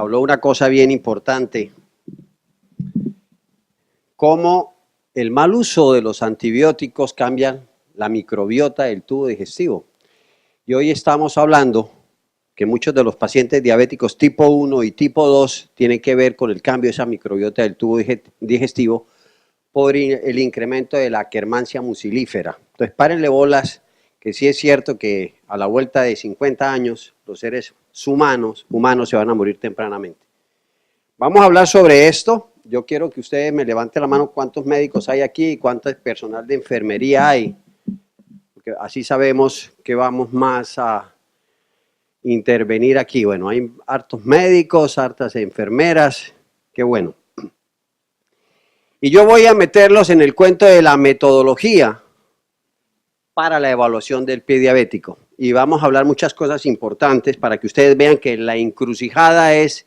habló una cosa bien importante, cómo el mal uso de los antibióticos cambia la microbiota del tubo digestivo. Y hoy estamos hablando que muchos de los pacientes diabéticos tipo 1 y tipo 2 tienen que ver con el cambio de esa microbiota del tubo digestivo por el incremento de la Akkermansia mucilífera. Entonces, párenle bolas, que sí es cierto que a la vuelta de 50 años los seres humanos se van a morir tempranamente. Vamos a hablar sobre esto. Yo quiero que ustedes me levanten la mano cuántos médicos hay aquí y cuánto personal de enfermería hay, porque así sabemos que vamos más a intervenir aquí. Bueno, hay hartos médicos, hartas enfermeras, qué bueno. Y yo voy a meterlos en el cuento de la metodología para la evaluación del pie diabético. Y vamos a hablar muchas cosas importantes para que ustedes vean que la encrucijada es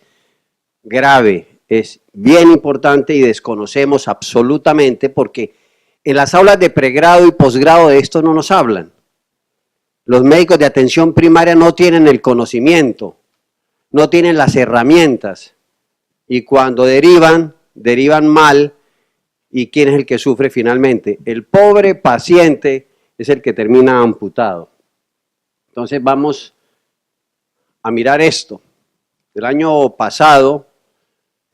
grave, es bien importante y desconocemos absolutamente porque en las aulas de pregrado y posgrado de esto no nos hablan. Los médicos de atención primaria no tienen el conocimiento, no tienen las herramientas y cuando derivan mal. ¿Y quién es el que sufre finalmente? El pobre paciente es el que termina amputado. Entonces vamos a mirar esto. El año antepasado,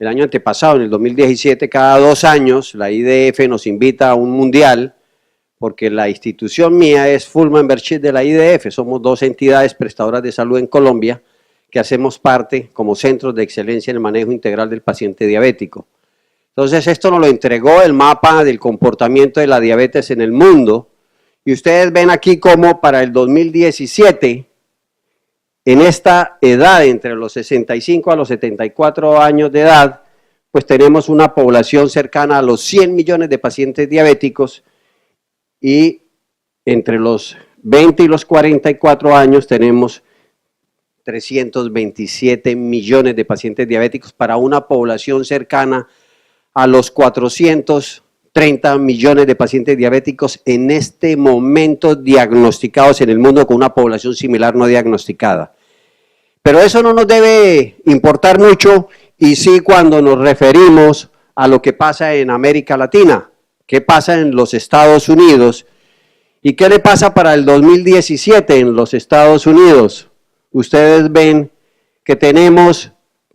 en el 2017, cada 2 años, la IDF nos invita a un mundial, porque la institución mía es full membership de la IDF, somos 2 entidades prestadoras de salud en Colombia, que hacemos parte como centros de excelencia en el manejo integral del paciente diabético. Entonces esto nos lo entregó el mapa del comportamiento de la diabetes en el mundo, y ustedes ven aquí cómo para el 2017, en esta edad, entre los 65 a los 74 años de edad, pues tenemos una población cercana a los 100 millones de pacientes diabéticos y entre los 20 y los 44 años tenemos 327 millones de pacientes diabéticos para una población cercana a los 430 millones de pacientes diabéticos en este momento diagnosticados en el mundo con una población similar no diagnosticada. Pero eso no nos debe importar mucho y sí cuando nos referimos a lo que pasa en América Latina, qué pasa en los Estados Unidos y qué le pasa para el 2017 en los Estados Unidos. Ustedes ven que tenemos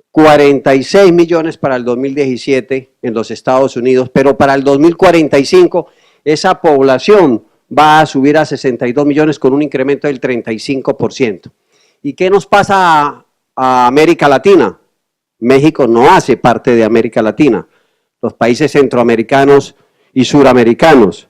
46 millones para el 2017 en los Estados Unidos, pero para el 2045 esa población va a subir a 62 millones con un incremento del 35%. ¿Y qué nos pasa a América Latina? México no hace parte de América Latina, los países centroamericanos y suramericanos.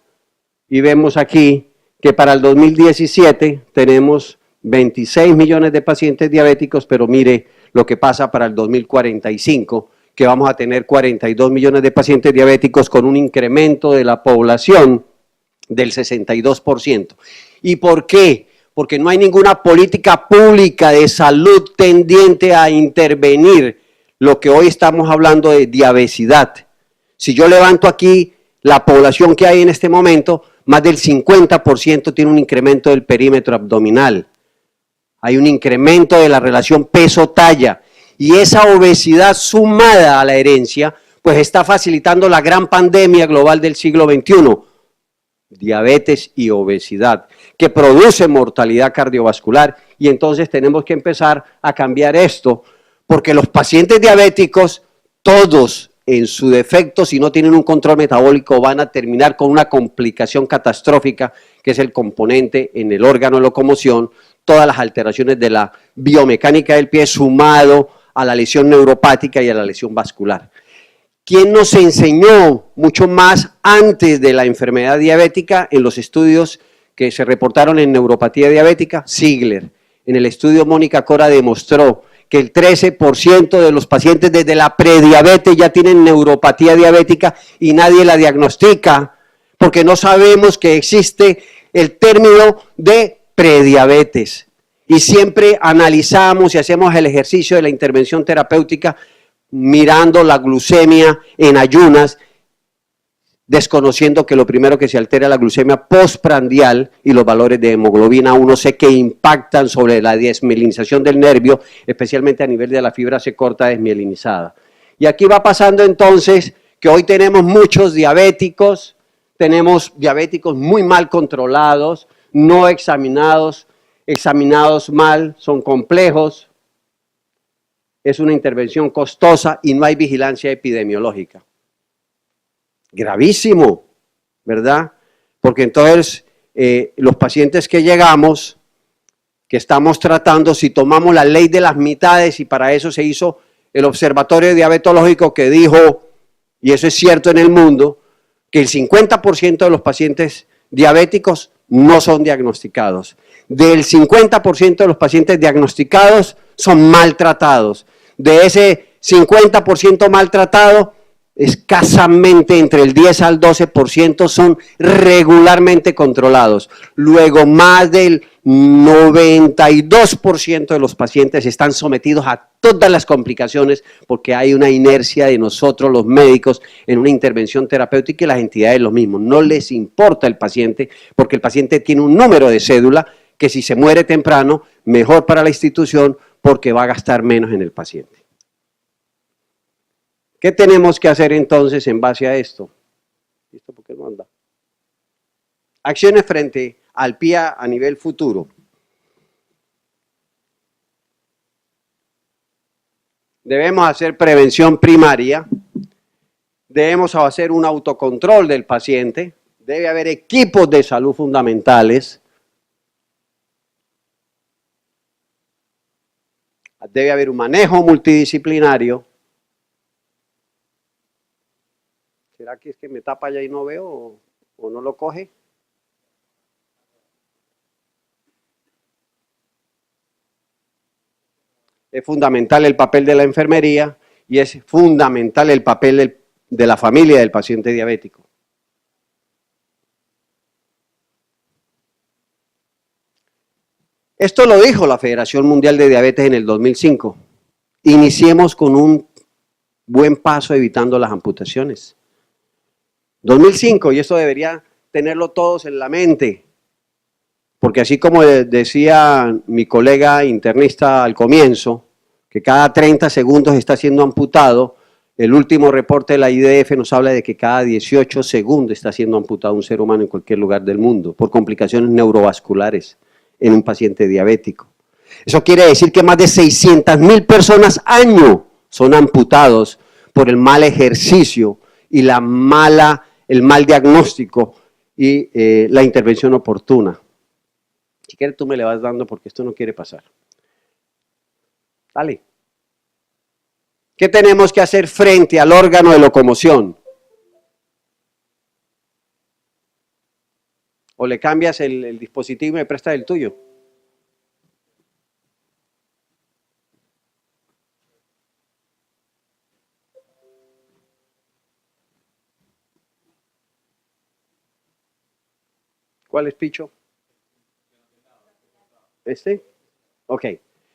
Y vemos aquí que para el 2017 tenemos 26 millones de pacientes diabéticos, pero mire lo que pasa para el 2045, que vamos a tener 42 millones de pacientes diabéticos con un incremento de la población del 62%. ¿Y por qué? Porque no hay ninguna política pública de salud tendiente a intervenir lo que hoy estamos hablando de diabesidad. Si yo levanto aquí la población que hay en este momento, más del 50% tiene un incremento del perímetro abdominal. Hay un incremento de la relación peso-talla y esa obesidad sumada a la herencia, pues está facilitando la gran pandemia global del siglo XXI, diabetes y obesidad, que produce mortalidad cardiovascular y entonces tenemos que empezar a cambiar esto, porque los pacientes diabéticos, todos en su defecto, si no tienen un control metabólico, van a terminar con una complicación catastrófica, que es el componente en el órgano de locomoción, todas las alteraciones de la biomecánica del pie sumado a la lesión neuropática y a la lesión vascular. ¿Quién nos enseñó mucho más antes de la enfermedad diabética en los estudios que se reportaron en neuropatía diabética? Ziegler. En el estudio Mónica Cora demostró que el 13% de los pacientes desde la prediabetes ya tienen neuropatía diabética y nadie la diagnostica porque no sabemos que existe el término de prediabetes. Y siempre analizamos y hacemos el ejercicio de la intervención terapéutica mirando la glucemia en ayunas desconociendo que lo primero que se altera es la glucemia postprandial y los valores de hemoglobina 1C que impactan sobre la desmielinización del nervio, especialmente a nivel de la fibra C corta desmielinizada. Y aquí va pasando entonces que hoy tenemos muchos diabéticos, tenemos diabéticos muy mal controlados, no examinados, examinados mal, son complejos, es una intervención costosa y no hay vigilancia epidemiológica. Gravísimo, ¿verdad? Porque entonces los pacientes que llegamos, que estamos tratando, si tomamos la ley de las mitades, y para eso se hizo el Observatorio Diabetológico que dijo, y eso es cierto en el mundo, que el 50% de los pacientes diabéticos no son diagnosticados. Del 50% de los pacientes diagnosticados son maltratados. De ese 50% maltratado, escasamente entre el 10 al 12% son regularmente controlados. Luego, más del 92% de los pacientes están sometidos a todas las complicaciones porque hay una inercia de nosotros, los médicos, en una intervención terapéutica y las entidades lo mismo. No les importa el paciente porque el paciente tiene un número de cédula que si se muere temprano, mejor para la institución porque va a gastar menos en el paciente. ¿Qué tenemos que hacer entonces en base a esto? ¿Esto por qué no anda? Acciones frente al PIA a nivel futuro. Debemos hacer prevención primaria, debemos hacer un autocontrol del paciente, debe haber equipos de salud fundamentales, debe haber un manejo multidisciplinario. ¿Será que es que me tapa ya y no veo o no lo coge? Es fundamental el papel de la enfermería y es fundamental el papel de la familia del paciente diabético. Esto lo dijo la Federación Mundial de Diabetes en el 2005. Iniciemos con un buen paso evitando las amputaciones. 2005, y esto debería tenerlo todos en la mente, porque así como decía mi colega internista al comienzo, que cada 30 segundos está siendo amputado, el último reporte de la IDF nos habla de que cada 18 segundos está siendo amputado un ser humano en cualquier lugar del mundo, por complicaciones neurovasculares en un paciente diabético. Eso quiere decir que más de 600.000 personas año son amputados por el mal ejercicio y el mal diagnóstico y la intervención oportuna. Si quieres tú me le vas dando porque esto no quiere pasar. Dale. ¿Qué tenemos que hacer frente al órgano de locomoción? O le cambias el dispositivo y me prestas el tuyo. ¿Cuál es, Picho? ¿Este? Ok.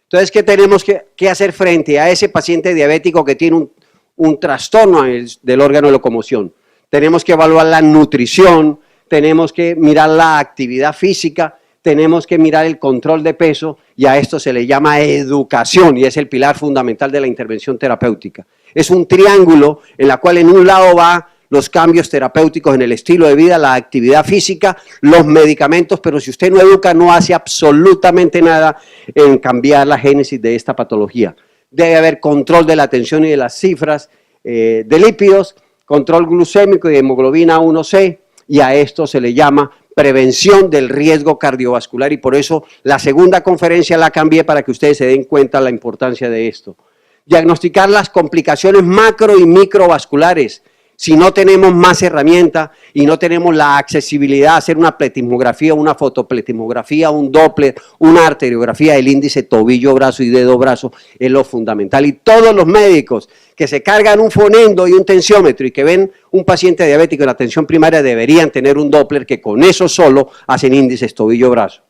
Entonces, ¿qué tenemos que hacer frente a ese paciente diabético que tiene un trastorno del órgano de locomoción? Tenemos que evaluar la nutrición, tenemos que mirar la actividad física, tenemos que mirar el control de peso y a esto se le llama educación y es el pilar fundamental de la intervención terapéutica. Es un triángulo en la cual en un lado va los cambios terapéuticos en el estilo de vida, la actividad física, los medicamentos, pero si usted no educa, no hace absolutamente nada en cambiar la génesis de esta patología. Debe haber control de la tensión y de las cifras de lípidos, control glucémico y de hemoglobina 1C, y a esto se le llama prevención del riesgo cardiovascular, y por eso la segunda conferencia la cambié para que ustedes se den cuenta de la importancia de esto. Diagnosticar las complicaciones macro y microvasculares. Si no tenemos más herramientas y no tenemos la accesibilidad a hacer una pletismografía, una fotopletismografía, un Doppler, una arteriografía del índice tobillo-brazo y dedo-brazo, es lo fundamental. Y todos los médicos que se cargan un fonendo y un tensiómetro y que ven un paciente diabético en la atención primaria deberían tener un Doppler que con eso solo hacen índices tobillo-brazo.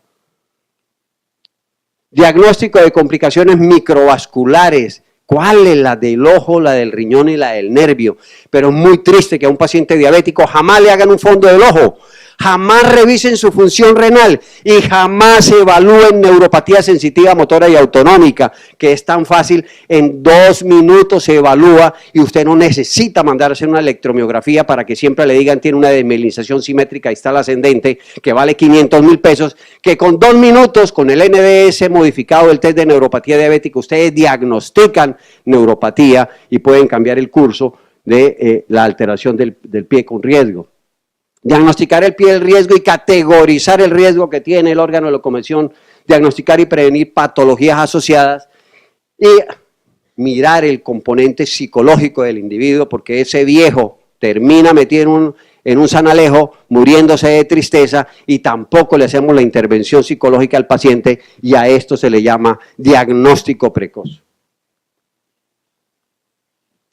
Diagnóstico de complicaciones microvasculares. ¿Cuál es? La del ojo, la del riñón y la del nervio. Pero es muy triste que a un paciente diabético jamás le hagan un fondo del ojo, jamás revisen su función renal y jamás evalúen neuropatía sensitiva motora y autonómica, que es tan fácil, en 2 minutos se evalúa y usted no necesita mandar a hacer una electromiografía para que siempre le digan tiene una desmielinización simétrica distal ascendente que vale 500.000 pesos, que con 2 minutos con el NDS modificado del test de neuropatía diabética ustedes diagnostican neuropatía y pueden cambiar el curso de la alteración del pie con riesgo. Diagnosticar el pie del riesgo y categorizar el riesgo que tiene el órgano de locomoción, diagnosticar y prevenir patologías asociadas y mirar el componente psicológico del individuo, porque ese viejo termina metido en un zanalejo, muriéndose de tristeza y tampoco le hacemos la intervención psicológica al paciente y a esto se le llama diagnóstico precoz.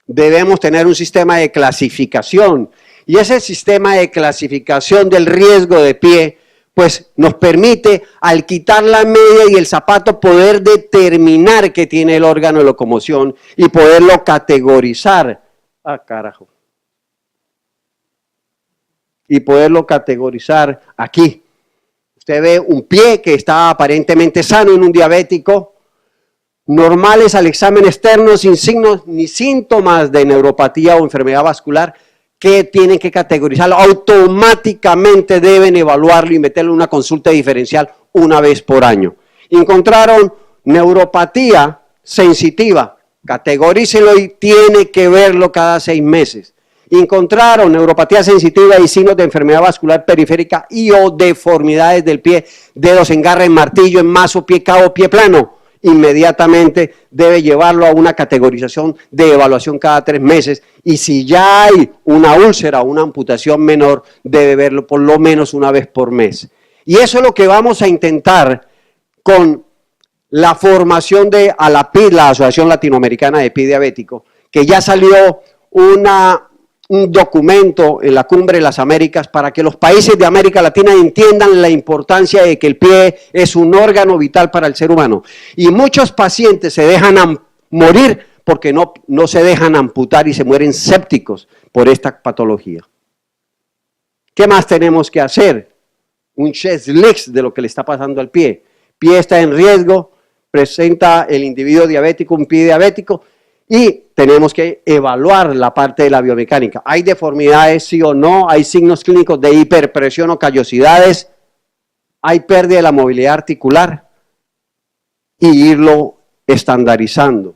Debemos tener un sistema de clasificación y ese sistema de clasificación del riesgo de pie pues nos permite, al quitar la media y el zapato, poder determinar qué tiene el órgano de locomoción y poderlo categorizar. Ah, carajo. Y poderlo categorizar aquí. Usted ve un pie que está aparentemente sano en un diabético, normales al examen externo, sin signos ni síntomas de neuropatía o enfermedad vascular, que tienen que categorizarlo, automáticamente deben evaluarlo y meterlo en una consulta diferencial una vez por año. Encontraron neuropatía sensitiva, categorícelo y tiene que verlo cada 6 meses. Encontraron neuropatía sensitiva y signos de enfermedad vascular periférica y o deformidades del pie, dedos en garra, en martillo, en mazo, pie cabo, pie plano. Inmediatamente debe llevarlo a una categorización de evaluación cada 3 meses y si ya hay una úlcera o una amputación menor, debe verlo por lo menos una vez por mes. Y eso es lo que vamos a intentar con la formación de ALAPID, la Asociación Latinoamericana de Pie Diabético, que ya salió un documento en la Cumbre de las Américas para que los países de América Latina entiendan la importancia de que el pie es un órgano vital para el ser humano. Y muchos pacientes se dejan morir porque no se dejan amputar y se mueren sépticos por esta patología. ¿Qué más tenemos que hacer? Un chest list de lo que le está pasando al pie. Pie está en riesgo, presenta el individuo diabético un pie diabético, y tenemos que evaluar la parte de la biomecánica. ¿Hay deformidades, sí o no? ¿Hay signos clínicos de hiperpresión o callosidades? ¿Hay pérdida de la movilidad articular? Y irlo estandarizando.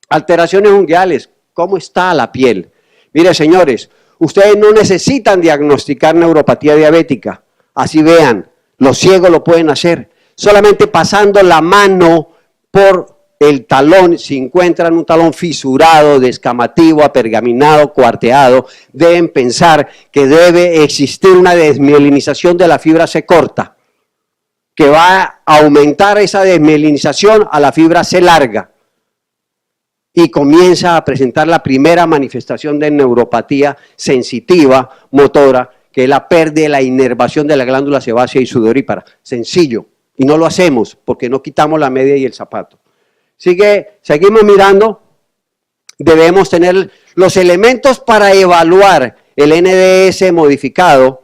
Alteraciones ungueales. ¿Cómo está la piel? Mire, señores, ustedes no necesitan diagnosticar neuropatía diabética. Así vean, los ciegos lo pueden hacer. Solamente pasando la mano por el talón, si encuentran un talón fisurado, descamativo, apergaminado, cuarteado, deben pensar que debe existir una desmielinización de la fibra C corta, que va a aumentar esa desmielinización a la fibra C larga y comienza a presentar la primera manifestación de neuropatía sensitiva motora, que es la pérdida de la inervación de la glándula sebácea y sudorípara. Sencillo, y no lo hacemos porque no quitamos la media y el zapato. Seguimos mirando, debemos tener los elementos para evaluar el NDS modificado,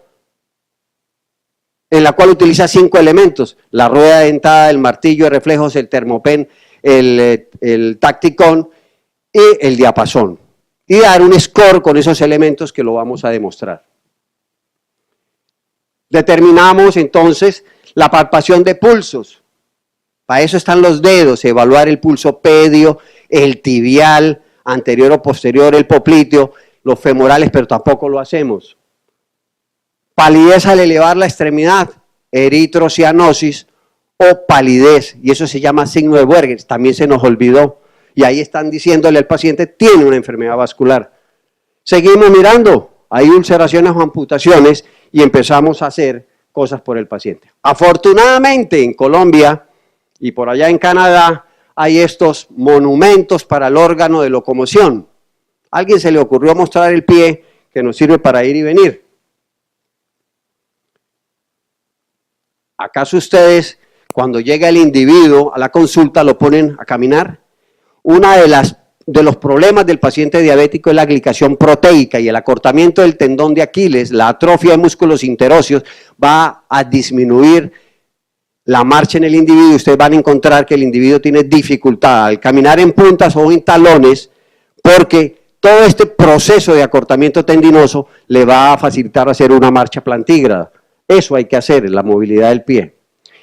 en la cual utiliza 5 elementos: la rueda dentada, el martillo de reflejos, el termopen, el tacticón y el diapasón. Y dar un score con esos elementos que lo vamos a demostrar. Determinamos entonces la palpación de pulsos. Para eso están los dedos, evaluar el pulso pedio, el tibial, anterior o posterior, el popliteo, los femorales, pero tampoco lo hacemos. Palidez al elevar la extremidad, eritrocianosis o palidez, y eso se llama signo de Buerger, también se nos olvidó. Y ahí están diciéndole al paciente, tiene una enfermedad vascular. Seguimos mirando, hay ulceraciones o amputaciones y empezamos a hacer cosas por el paciente. Afortunadamente en Colombia y por allá en Canadá hay estos monumentos para el órgano de locomoción. A alguien se le ocurrió mostrar el pie que nos sirve para ir y venir. ¿Acaso ustedes, cuando llega el individuo a la consulta, lo ponen a caminar? una de los problemas del paciente diabético es la glicación proteica y el acortamiento del tendón de Aquiles, la atrofia de músculos interóseos, va a disminuir la marcha en el individuo. Ustedes van a encontrar que el individuo tiene dificultad al caminar en puntas o en talones, porque todo este proceso de acortamiento tendinoso le va a facilitar hacer una marcha plantígrada. Eso hay que hacer, la movilidad del pie.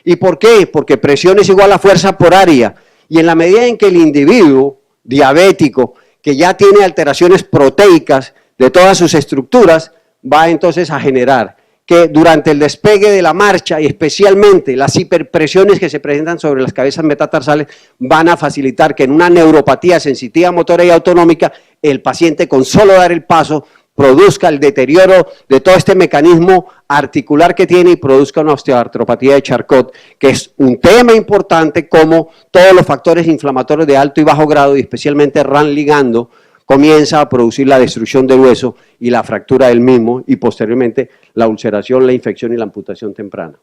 ¿Y por qué? Porque presión es igual a fuerza por área, y en la medida en que el individuo diabético, que ya tiene alteraciones proteicas de todas sus estructuras, va entonces a generar que durante el despegue de la marcha, y especialmente las hiperpresiones que se presentan sobre las cabezas metatarsales, van a facilitar que en una neuropatía sensitiva, motora y autonómica, el paciente con solo dar el paso produzca el deterioro de todo este mecanismo articular que tiene y produzca una osteoartropatía de Charcot, que es un tema importante, como todos los factores inflamatorios de alto y bajo grado, y especialmente RAN ligando, comienza a producir la destrucción del hueso y la fractura del mismo, y posteriormente la ulceración, la infección y la amputación temprana.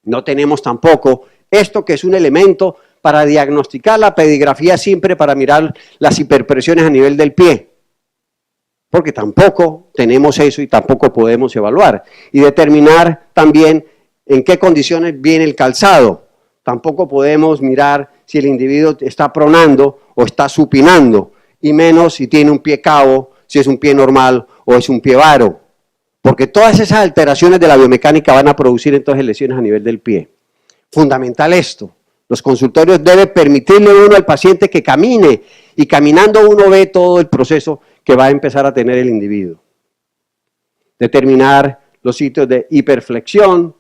No tenemos tampoco esto, que es un elemento para diagnosticar la pedigrafía simple, para mirar las hiperpresiones a nivel del pie, porque tampoco tenemos eso y tampoco podemos evaluar. Y determinar también en qué condiciones viene el calzado. Tampoco podemos mirar si el individuo está pronando o está supinando, y menos si tiene un pie cabo, si es un pie normal o es un pie varo. Porque todas esas alteraciones de la biomecánica van a producir entonces lesiones a nivel del pie. Fundamental esto. Los consultorios deben permitirle a uno al paciente que camine, y caminando uno ve todo el proceso que va a empezar a tener el individuo. Determinar los sitios de hiperflexión,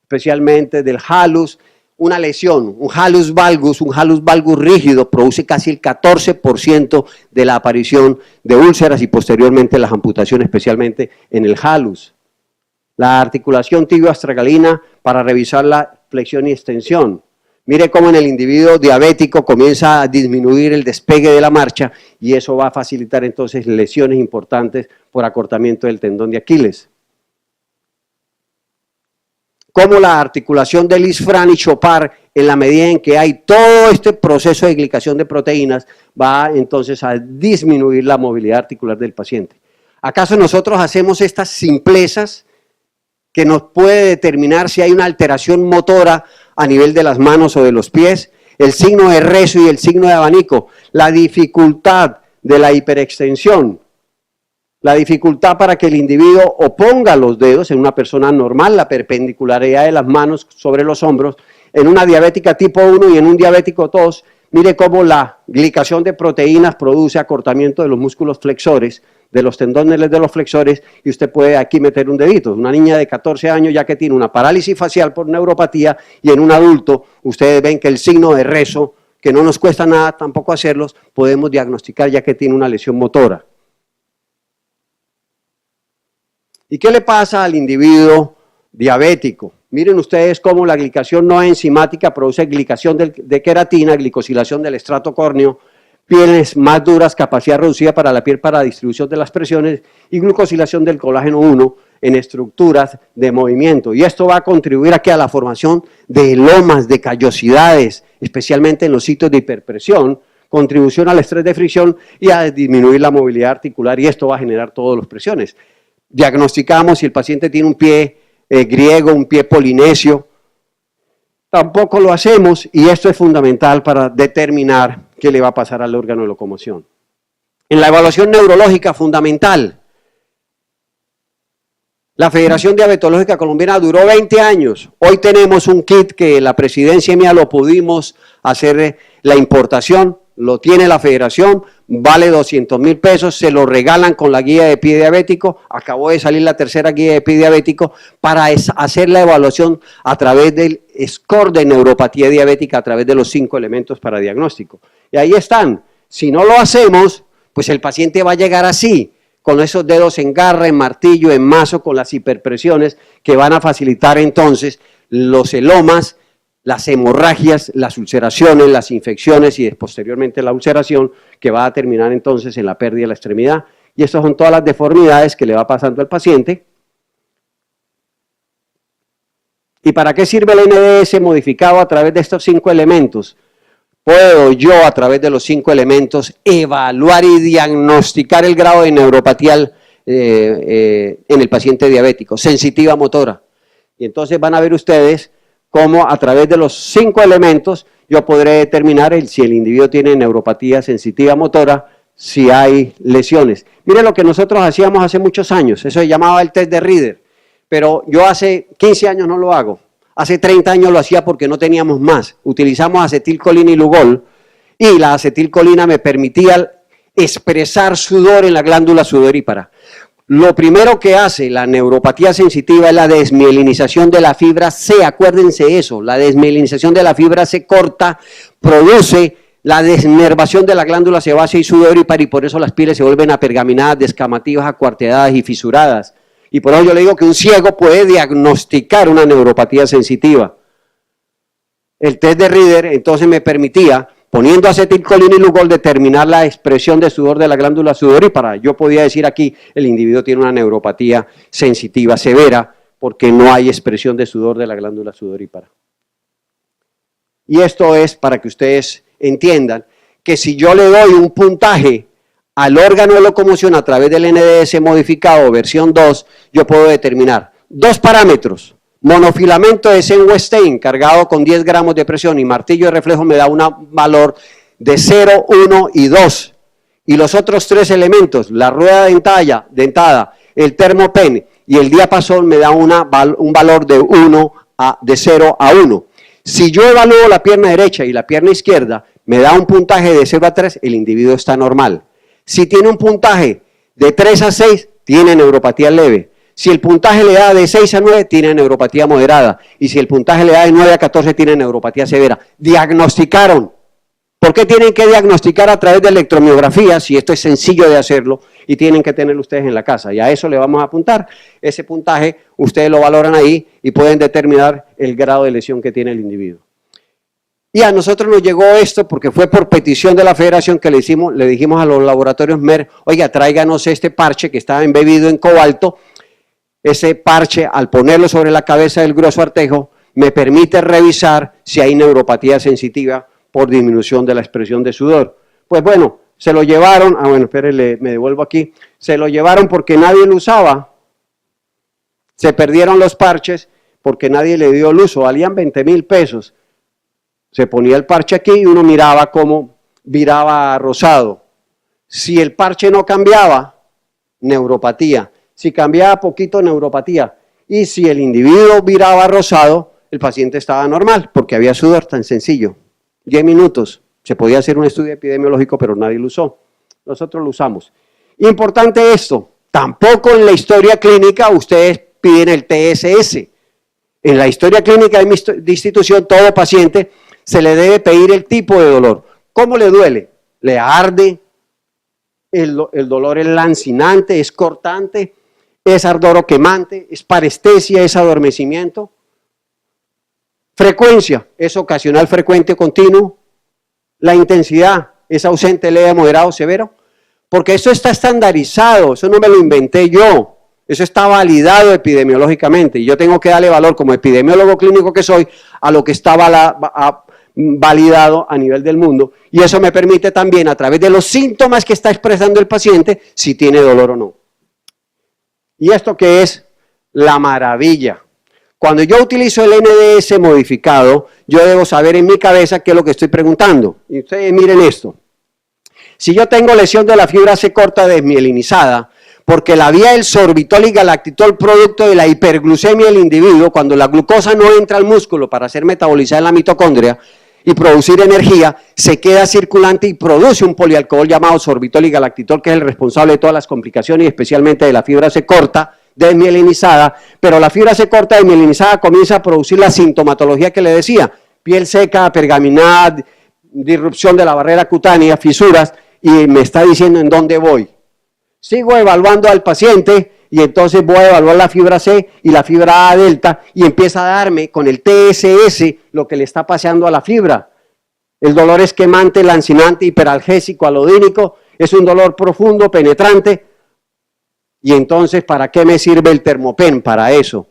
especialmente del halus, una lesión, un halus valgus rígido, produce casi el 14% de la aparición de úlceras y posteriormente las amputaciones, especialmente en el halus. La articulación tibio-astragalina para revisar la flexión y extensión. Mire cómo en el individuo diabético comienza a disminuir el despegue de la marcha, y eso va a facilitar entonces lesiones importantes por acortamiento del tendón de Aquiles. Como la articulación de Lisfranc y Chopard, en la medida en que hay todo este proceso de glicación de proteínas, va entonces a disminuir la movilidad articular del paciente. ¿Acaso nosotros hacemos estas simplezas que nos puede determinar si hay una alteración motora a nivel de las manos o de los pies? El signo de rezo y el signo de abanico, la dificultad de la hiperextensión, la dificultad para que el individuo oponga los dedos en una persona normal, la perpendicularidad de las manos sobre los hombros, en una diabética tipo 1 y en un diabético 2, mire cómo la glicación de proteínas produce acortamiento de los músculos flexores, de los tendones de los flexores, y usted puede aquí meter un dedito. Una niña de 14 años ya que tiene una parálisis facial por neuropatía, y en un adulto ustedes ven que el signo de rezo, que no nos cuesta nada tampoco hacerlos, podemos diagnosticar ya que tiene una lesión motora. ¿Y qué le pasa al individuo diabético? Miren ustedes cómo la glicación no enzimática produce glicación de queratina, glicosilación del estrato córneo, pieles más duras, capacidad reducida para la piel para distribución de las presiones, y glucosilación del colágeno 1 en estructuras de movimiento. Y esto va a contribuir aquí a la formación de lomas, de callosidades, especialmente en los sitios de hiperpresión, contribución al estrés de fricción y a disminuir la movilidad articular, y esto va a generar todas las presiones. Diagnosticamos si el paciente tiene un pie griego, un pie polinesio, tampoco lo hacemos, y esto es fundamental para determinar qué le va a pasar al órgano de locomoción. En la evaluación neurológica, fundamental, la Federación Diabetológica Colombiana duró 20 años, hoy tenemos un kit que la presidencia mía lo pudimos hacer la importación, lo tiene la federación, vale 200.000 pesos, se lo regalan con la guía de pie diabético, acabó de salir la tercera guía de pie diabético, para hacer la evaluación a través del score de neuropatía diabética, a través de los 5 elementos para diagnóstico. Y ahí están. Si no lo hacemos, pues el paciente va a llegar así, con esos dedos en garra, en martillo, en mazo, con las hiperpresiones que van a facilitar entonces los elomas, las hemorragias, las ulceraciones, las infecciones y posteriormente la ulceración, que va a terminar entonces en la pérdida de la extremidad. Y estas son todas las deformidades que le va pasando al paciente. ¿Y para qué sirve el NDS modificado a través de estos 5 elementos? puedo yo, a través de los 5 elementos, evaluar y diagnosticar el grado de neuropatía en el paciente diabético, sensitiva motora. Y entonces van a ver ustedes cómo a través de los 5 elementos yo podré determinar si el individuo tiene neuropatía sensitiva motora, si hay lesiones. Miren lo que nosotros hacíamos hace muchos años, eso se llamaba el test de Rieder, pero yo hace 15 años no lo hago. Hace 30 años lo hacía porque no teníamos más. Utilizamos acetilcolina y Lugol, y la acetilcolina me permitía expresar sudor en la glándula sudorípara. Lo primero que hace la neuropatía sensitiva es la desmielinización de la fibra C, acuérdense eso, la desmielinización de la fibra C corta produce la desnervación de la glándula sebácea y sudorípara, y por eso las pieles se vuelven apergaminadas, descamativas, acuarteadas y fisuradas. Y por eso yo le digo que un ciego puede diagnosticar una neuropatía sensitiva. El test de Rieder entonces me permitía, poniendo acetilcolina y Lugol, determinar la expresión de sudor de la glándula sudorípara. Yo podía decir aquí, el individuo tiene una neuropatía sensitiva severa porque no hay expresión de sudor de la glándula sudorípara. Y esto es para que ustedes entiendan que si yo le doy un puntaje al órgano de locomoción a través del NDS modificado versión 2, yo puedo determinar 2 parámetros. Monofilamento de Zen-Wettstein cargado con 10 gramos de presión y martillo de reflejo me da un valor de 0, 1 y 2. Y los otros 3 elementos, la rueda dentada, el termopen y el diapasón me da un valor de 0 a 1. Si yo evalúo la pierna derecha y la pierna izquierda, me da un puntaje de 0 a 3, el individuo está normal. Si tiene un puntaje de 3 a 6, tiene neuropatía leve. Si el puntaje le da de 6 a 9, tiene neuropatía moderada. Y si el puntaje le da de 9 a 14, tiene neuropatía severa. Diagnosticaron. ¿Por qué tienen que diagnosticar a través de electromiografía si esto es sencillo de hacerlo y tienen que tenerlo ustedes en la casa? Y a eso le vamos a apuntar. Ese puntaje ustedes lo valoran ahí y pueden determinar el grado de lesión que tiene el individuo. Y a nosotros nos llegó esto porque fue por petición de la federación que le dijimos a los laboratorios MER, oiga, tráiganos este parche que estaba embebido en cobalto. Ese parche, al ponerlo sobre la cabeza del grueso artejo, me permite revisar si hay neuropatía sensitiva por disminución de la expresión de sudor. Pues bueno, se lo llevaron, espérenle, me devuelvo aquí, se lo llevaron porque nadie lo usaba, se perdieron los parches porque nadie le dio el uso, valían 20,000 pesos. Se ponía el parche aquí y uno miraba cómo viraba rosado. Si el parche no cambiaba, neuropatía. Si cambiaba poquito, neuropatía. Y si el individuo viraba rosado, el paciente estaba normal, porque había sudor, tan sencillo. 10 minutos. Se podía hacer un estudio epidemiológico, pero nadie lo usó. Nosotros lo usamos. Importante esto, tampoco en la historia clínica ustedes piden el TSS. En la historia clínica de mi institución, todo paciente se le debe pedir el tipo de dolor. ¿Cómo le duele? ¿Le arde? ¿El dolor es lancinante? ¿Es cortante? ¿Es ardor o quemante? ¿Es parestesia? ¿Es adormecimiento? Frecuencia, ¿es ocasional, frecuente o continuo? La intensidad, ¿es ausente, leve, moderado, severo? Porque eso está estandarizado, eso no me lo inventé yo. Eso está validado epidemiológicamente y yo tengo que darle valor como epidemiólogo clínico que soy a lo que está validado a nivel del mundo, y eso me permite también a través de los síntomas que está expresando el paciente si tiene dolor o no. ¿Y esto qué es? La maravilla. Cuando yo utilizo el NDS modificado, yo debo saber en mi cabeza qué es lo que estoy preguntando. Y ustedes miren esto. Si yo tengo lesión de la fibra C corta desmielinizada, porque la vía del sorbitol y galactitol, producto de la hiperglucemia del individuo, cuando la glucosa no entra al músculo para ser metabolizada en la mitocondria y producir energía, se queda circulante y produce un polialcohol llamado sorbitol y galactitol, que es el responsable de todas las complicaciones y especialmente de la fibra C corta desmielinizada, pero la fibra C corta desmielinizada comienza a producir la sintomatología que le decía, piel seca, pergaminada, disrupción de la barrera cutánea, fisuras, y me está diciendo en dónde voy. Sigo evaluando al paciente y entonces voy a evaluar la fibra C y la fibra A delta y empieza a darme con el TSS lo que le está pasando a la fibra. El dolor es quemante, lancinante, hiperalgésico, alodínico, es un dolor profundo, penetrante. Y entonces, ¿para qué me sirve el termopen? Para eso.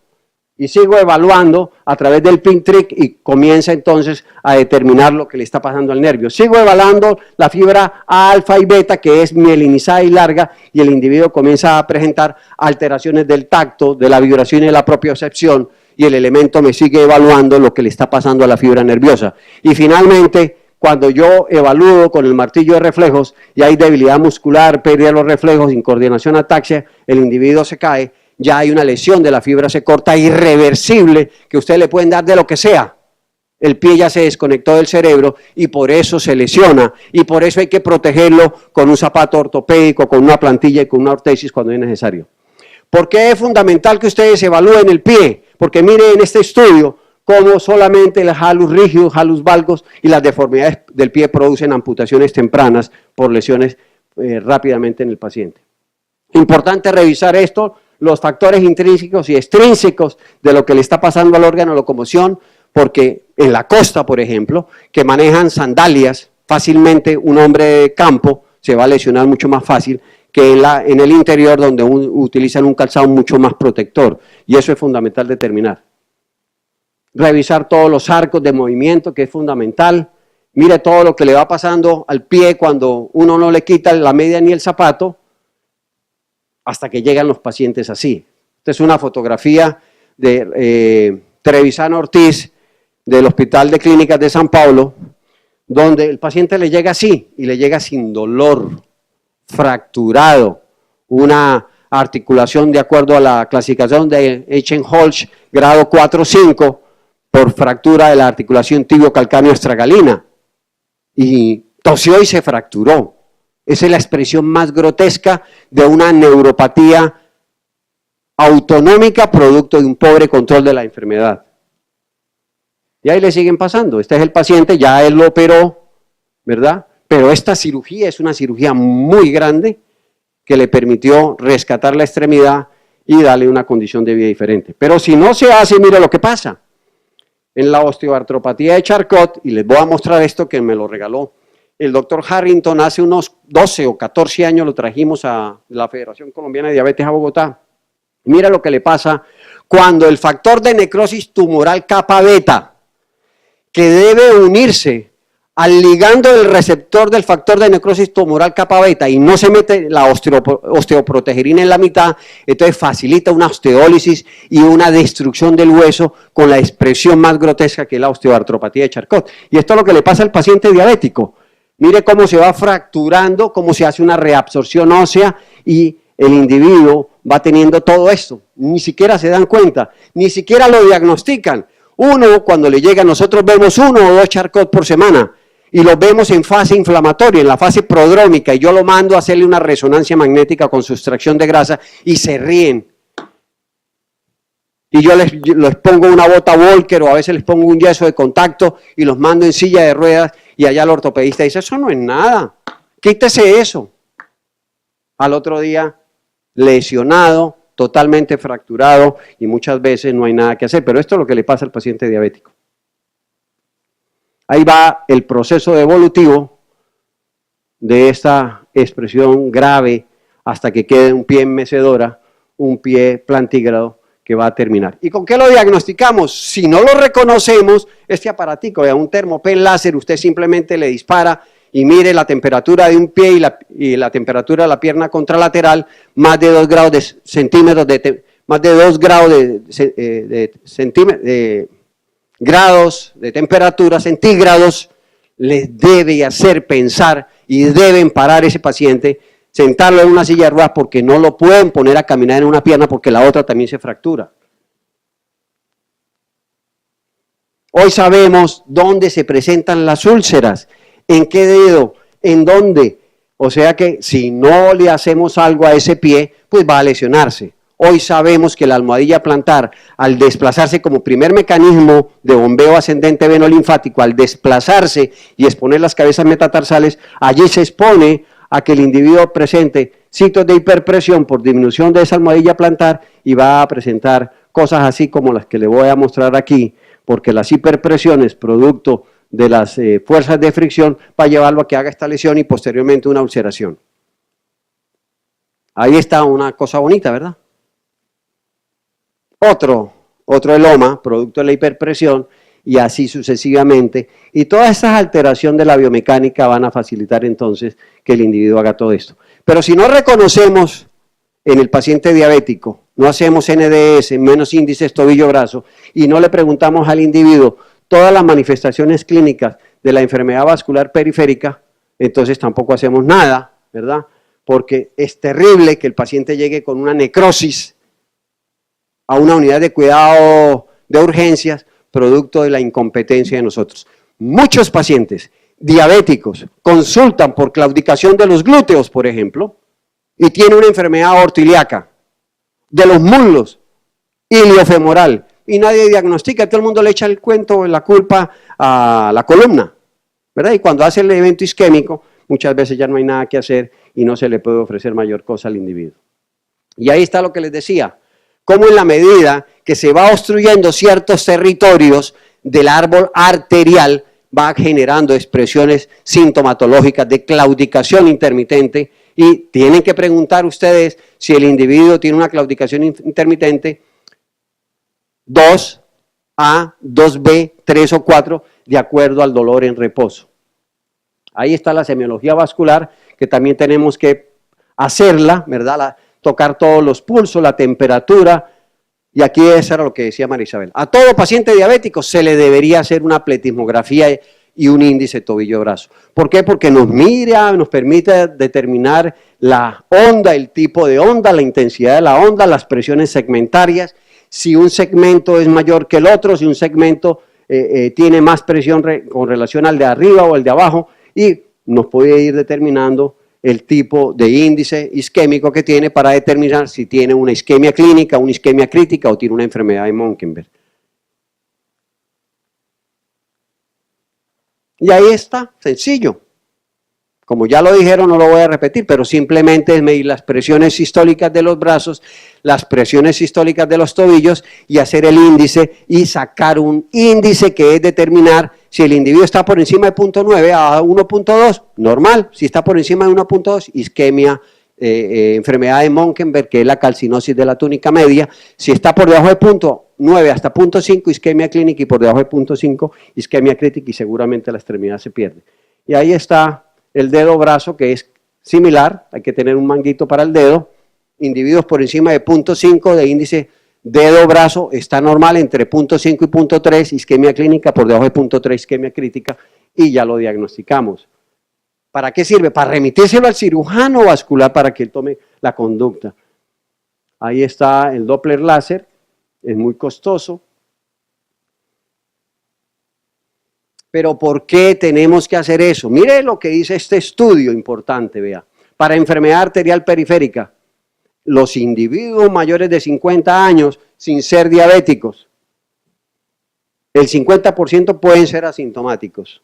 Y sigo evaluando a través del pin trick y comienza entonces a determinar lo que le está pasando al nervio. Sigo evaluando la fibra alfa y beta, que es mielinizada y larga, y el individuo comienza a presentar alteraciones del tacto, de la vibración y de la propiocepción, y el elemento me sigue evaluando lo que le está pasando a la fibra nerviosa. Y finalmente, cuando yo evalúo con el martillo de reflejos y hay debilidad muscular, pérdida de los reflejos, incoordinación, ataxia, el individuo se cae, ya hay una lesión de la fibra, se corta, irreversible, que ustedes le pueden dar de lo que sea. El pie ya se desconectó del cerebro y por eso se lesiona, y por eso hay que protegerlo con un zapato ortopédico, con una plantilla y con una ortesis cuando es necesario. ¿Por qué es fundamental que ustedes evalúen el pie? Porque miren en este estudio cómo solamente el halus rígido, halus valgus y las deformidades del pie producen amputaciones tempranas por lesiones rápidamente en el paciente. Importante revisar esto, los factores intrínsecos y extrínsecos de lo que le está pasando al órgano de locomoción, porque en la costa, por ejemplo, que manejan sandalias, fácilmente un hombre de campo se va a lesionar mucho más fácil que en el interior, donde utilizan un calzado mucho más protector, y eso es fundamental determinar. Revisar todos los arcos de movimiento, que es fundamental. Mire todo lo que le va pasando al pie cuando uno no le quita la media ni el zapato, hasta que llegan los pacientes así. Esta es una fotografía de Trevisan Ortiz, del Hospital de Clínicas de San Paulo, donde el paciente le llega así, y le llega sin dolor, fracturado, una articulación de acuerdo a la clasificación de Eichenholz, grado 4-5, por fractura de la articulación tibio-calcáneo-estragalina, y tosió y se fracturó. Esa es la expresión más grotesca de una neuropatía autonómica producto de un pobre control de la enfermedad. Y ahí le siguen pasando. Este es el paciente, ya él lo operó, ¿verdad? Pero esta cirugía es una cirugía muy grande que le permitió rescatar la extremidad y darle una condición de vida diferente. Pero si no se hace, mire lo que pasa. En la osteoartropatía de Charcot, y les voy a mostrar esto que me lo regaló el doctor Harrington hace unos 12 o 14 años, lo trajimos a la Federación Colombiana de Diabetes a Bogotá. Mira lo que le pasa cuando el factor de necrosis tumoral kappa beta, que debe unirse al ligando del receptor del factor de necrosis tumoral kappa beta y no se mete la osteoprotegerina en la mitad, entonces facilita una osteólisis y una destrucción del hueso con la expresión más grotesca que es la osteoartropatía de Charcot. Y esto es lo que le pasa al paciente diabético. Mire cómo se va fracturando, cómo se hace una reabsorción ósea y el individuo va teniendo todo esto. Ni siquiera se dan cuenta, ni siquiera lo diagnostican. Uno, cuando le llega, nosotros vemos 1 o 2 Charcot por semana y los vemos en fase inflamatoria, en la fase prodrómica, y yo lo mando a hacerle una resonancia magnética con sustracción de grasa y se ríen. Y yo les pongo una bota Volcker o a veces les pongo un yeso de contacto y los mando en silla de ruedas y allá el ortopedista dice, eso no es nada, quítese eso. Al otro día, lesionado, totalmente fracturado y muchas veces no hay nada que hacer, pero esto es lo que le pasa al paciente diabético. Ahí va el proceso evolutivo de esta expresión grave hasta que quede un pie en mecedora, un pie plantígrado, que va a terminar. ¿Y con qué lo diagnosticamos? Si no lo reconocemos, este aparatico, un termopen láser, usted simplemente le dispara y mire la temperatura de un pie y la temperatura de la pierna contralateral, más de 2 grados de centímetros, más de 2 grados de grados de temperatura centígrados, les debe hacer pensar y deben parar ese paciente, sentarlo en una silla de ruedas porque no lo pueden poner a caminar en una pierna porque la otra también se fractura. Hoy sabemos dónde se presentan las úlceras, en qué dedo, en dónde. O sea que si no le hacemos algo a ese pie, pues va a lesionarse. Hoy sabemos que la almohadilla plantar, al desplazarse como primer mecanismo de bombeo ascendente venolinfático, al desplazarse y exponer las cabezas metatarsales, allí se expone a que el individuo presente sitios de hiperpresión por disminución de esa almohadilla plantar y va a presentar cosas así como las que le voy a mostrar aquí, porque las hiperpresiones producto de las fuerzas de fricción va a llevarlo a que haga esta lesión y posteriormente una ulceración. Ahí está una cosa bonita, ¿verdad? Otro otro de loma, producto de la hiperpresión, y así sucesivamente. Y todas esas alteraciones de la biomecánica van a facilitar entonces que el individuo haga todo esto. Pero si no reconocemos en el paciente diabético, no hacemos NDS, menos índices tobillo-brazo, y no le preguntamos al individuo todas las manifestaciones clínicas de la enfermedad vascular periférica, entonces tampoco hacemos nada, ¿verdad? Porque es terrible que el paciente llegue con una necrosis a una unidad de cuidado de urgencias, producto de la incompetencia de nosotros. Muchos pacientes diabéticos consultan por claudicación de los glúteos, por ejemplo, y tienen una enfermedad ortoilíaca, de los muslos, iliofemoral, y nadie diagnostica, todo el mundo le echa el cuento, la culpa a la columna, ¿verdad? Y cuando hace el evento isquémico, muchas veces ya no hay nada que hacer y no se le puede ofrecer mayor cosa al individuo. Y ahí está lo que les decía, cómo en la medida que se va obstruyendo ciertos territorios del árbol arterial, va generando expresiones sintomatológicas de claudicación intermitente, y tienen que preguntar ustedes si el individuo tiene una claudicación intermitente 2A, 2B, 3 o 4, de acuerdo al dolor en reposo. Ahí está la semiología vascular, que también tenemos que hacerla, ¿verdad? Tocar todos los pulsos, la temperatura, y aquí eso era lo que decía María Isabel. A todo paciente diabético se le debería hacer una pletismografía y un índice tobillo-brazo. ¿Por qué? Porque nos mira, nos permite determinar la onda, el tipo de onda, la intensidad de la onda, las presiones segmentarias, si un segmento es mayor que el otro, si un segmento tiene más presión con relación al de arriba o al de abajo, y nos puede ir determinando el tipo de índice isquémico que tiene para determinar si tiene una isquemia clínica, una isquemia crítica o tiene una enfermedad de Monkenberg. Y ahí está, sencillo. Como ya lo dijeron, no lo voy a repetir, pero simplemente es medir las presiones sistólicas de los brazos, las presiones sistólicas de los tobillos y hacer el índice y sacar un índice que es determinar si el individuo está por encima de 0.9 a 1.2, normal. Si está por encima de 1.2, isquemia, enfermedad de Monkenberg, que es la calcinosis de la túnica media. Si está por debajo de 0.9 hasta 0.5, isquemia clínica, y por debajo de 0.5, isquemia crítica, y seguramente la extremidad se pierde. Y ahí está el dedo brazo, que es similar, hay que tener un manguito para el dedo. Individuos por encima de 0.5 de índice dedo brazo está normal, entre 0.5 y 0.3, isquemia clínica, por debajo de 0.3, isquemia crítica, y ya lo diagnosticamos. ¿Para qué sirve? Para remitírselo al cirujano vascular para que él tome la conducta. Ahí está el Doppler láser, es muy costoso. Pero ¿por qué tenemos que hacer eso? Mire lo que dice este estudio importante, vea. Para enfermedad arterial periférica, los individuos mayores de 50 años sin ser diabéticos, el 50% pueden ser asintomáticos.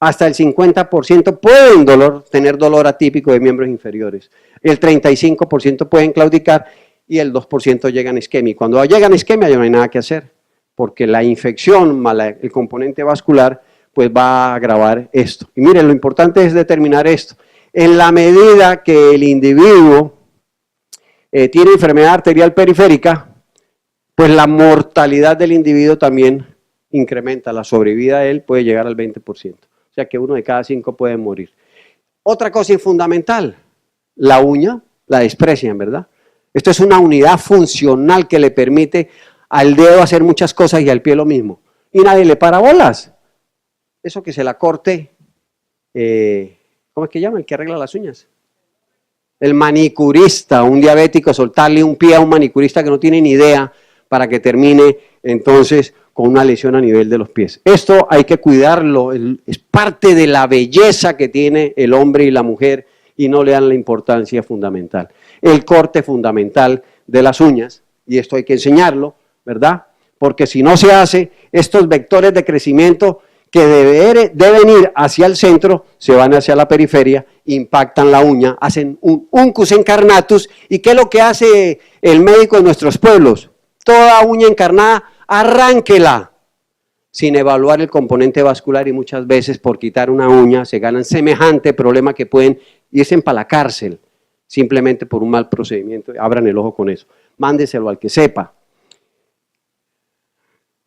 Hasta el 50% pueden tener dolor atípico de miembros inferiores. El 35% pueden claudicar y el 2% llegan a isquemia. Y cuando llegan a isquemia ya no hay nada que hacer, porque la infección más el componente vascular pues va a agravar esto. Y miren, lo importante es determinar esto. En la medida que el individuo tiene enfermedad arterial periférica, pues la mortalidad del individuo también incrementa, la sobrevida de él puede llegar al 20%. O sea que 1 de cada 5 puede morir. Otra cosa fundamental, la uña la desprecian, ¿verdad? Esto es una unidad funcional que le permite al dedo hacer muchas cosas y al pie lo mismo. Y nadie le para bolas. Eso que se la corte, ¿cómo es que llama? El que arregla las uñas. El manicurista, un diabético, soltarle un pie a un manicurista que no tiene ni idea para que termine entonces con una lesión a nivel de los pies. Esto hay que cuidarlo, es parte de la belleza que tiene el hombre y la mujer y no le dan la importancia fundamental. El corte fundamental de las uñas, y esto hay que enseñarlo, ¿verdad? Porque si no se hace, estos vectores de crecimiento que deben ir hacia el centro, se van hacia la periferia, impactan la uña, hacen un uncus encarnatus. ¿Y qué es lo que hace el médico en nuestros pueblos? Toda uña encarnada, arránquela, sin evaluar el componente vascular, y muchas veces por quitar una uña se ganan semejante problema que pueden irse para la cárcel, simplemente por un mal procedimiento. Abran el ojo con eso, mándeselo al que sepa.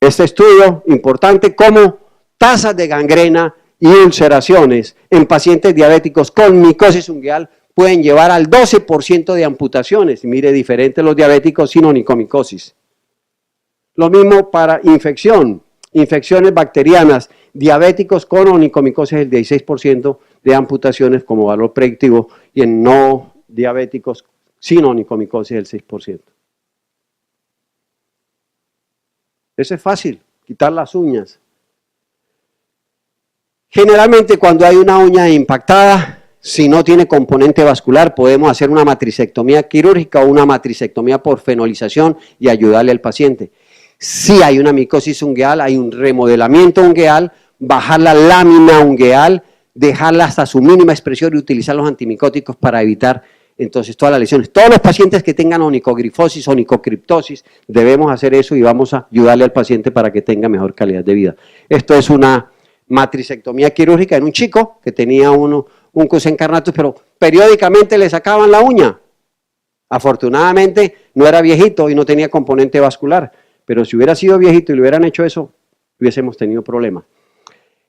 este estudio importante, como tasas de gangrena y ulceraciones en pacientes diabéticos con micosis ungueal pueden llevar al 12% de amputaciones. Mire, diferente los diabéticos sin onicomicosis. Lo mismo para infecciones bacterianas, diabéticos con onicomicosis el 16% de amputaciones como valor predictivo y en no diabéticos sin onicomicosis el 6%. Eso es fácil, quitar las uñas. Generalmente cuando hay una uña impactada, si no tiene componente vascular, podemos hacer una matricectomía quirúrgica o una matricectomía por fenolización y ayudarle al paciente. Si hay una micosis ungueal, hay un remodelamiento ungueal, bajar la lámina ungueal, dejarla hasta su mínima expresión y utilizar los antimicóticos para evitar entonces todas las lesiones. Todos los pacientes que tengan onicogrifosis, onicocriptosis, debemos hacer eso y vamos a ayudarle al paciente para que tenga mejor calidad de vida. Esto es una matricectomía quirúrgica en un chico que tenía un cus incarnatus, pero periódicamente le sacaban la uña. Afortunadamente no era viejito y no tenía componente vascular, pero si hubiera sido viejito y le hubieran hecho eso, hubiésemos tenido problemas.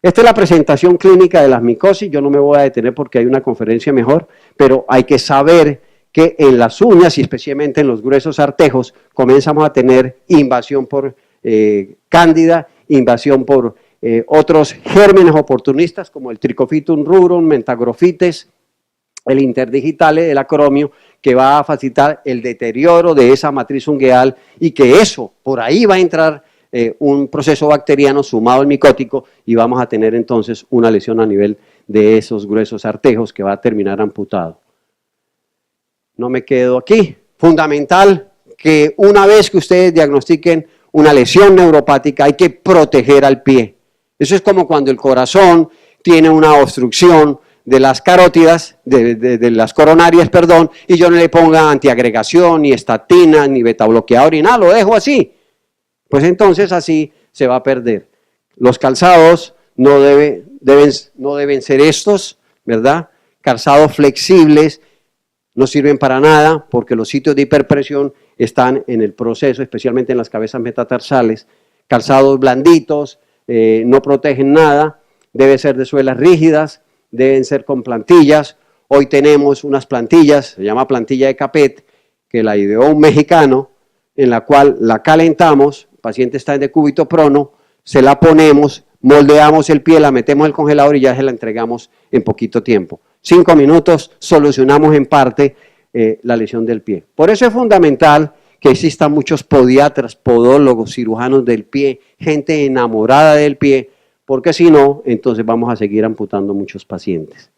Esta es la presentación clínica de las micosis. Yo no me voy a detener porque hay una conferencia mejor, pero hay que saber que en las uñas y especialmente en los gruesos artejos comenzamos a tener invasión por cándida, invasión por otros gérmenes oportunistas como el Trichophytum rubrum, Mentagrofites, el interdigitale, el acromio, que va a facilitar el deterioro de esa matriz ungueal y que eso, por ahí va a entrar un proceso bacteriano sumado al micótico y vamos a tener entonces una lesión a nivel de esos gruesos artejos que va a terminar amputado. No me quedo aquí. Fundamental que una vez que ustedes diagnostiquen una lesión neuropática hay que proteger al pie. Eso es como cuando el corazón tiene una obstrucción de las carótidas, de las coronarias, perdón, y yo no le ponga antiagregación, ni estatina, ni betabloqueador, ni nada, lo dejo así. Pues entonces así se va a perder. Los calzados no deben ser estos, ¿verdad? Calzados flexibles no sirven para nada porque los sitios de hiperpresión están en el proceso, especialmente en las cabezas metatarsales. Calzados blanditos, no protegen nada, deben ser de suelas rígidas, deben ser con plantillas. Hoy tenemos unas plantillas, se llama plantilla de Capet, que la ideó un mexicano, en la cual la calentamos, el paciente está en decúbito prono, se la ponemos, moldeamos el pie, la metemos en el congelador y ya se la entregamos en poquito tiempo. 5 minutos, solucionamos en parte la lesión del pie. Por eso es fundamental que existan muchos podiatras, podólogos, cirujanos del pie, gente enamorada del pie, porque si no, entonces vamos a seguir amputando muchos pacientes.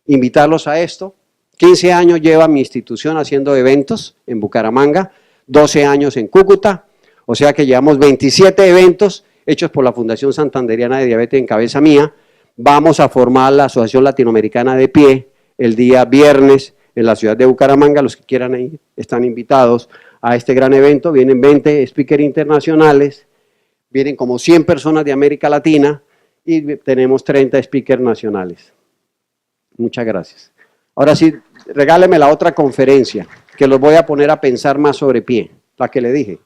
Invitarlos a esto. 15 años lleva mi institución haciendo eventos en Bucaramanga, 12 años en Cúcuta, o sea que llevamos 27 eventos hechos por la Fundación Santanderiana de Diabetes en cabeza mía. Vamos a formar la Asociación Latinoamericana de Pie el día viernes en la ciudad de Bucaramanga. Los que quieran ir están invitados a este gran evento. Vienen 20 speakers internacionales, vienen como 100 personas de América Latina y tenemos 30 speakers nacionales. Muchas gracias. Ahora sí, regáleme la otra conferencia, que los voy a poner a pensar más sobre pie, la que le dije.